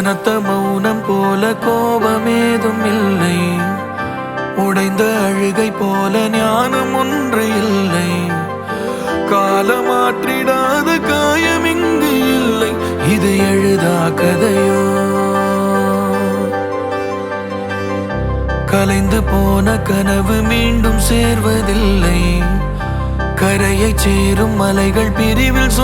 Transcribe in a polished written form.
கனத்த மௌனம் போல கோபமேதும் இல்லை, உடைந்த அழுகை போல ஞானம் ஒன்று இல்லை, காலமாற்றிடாத காயம் இங்கு இல்லை, இது எழுதா கதையோ. கலைந்து போன கனவு மீண்டும் சேர்வதில்லை, கரையை சேரும் மலைகள் பிரிவில்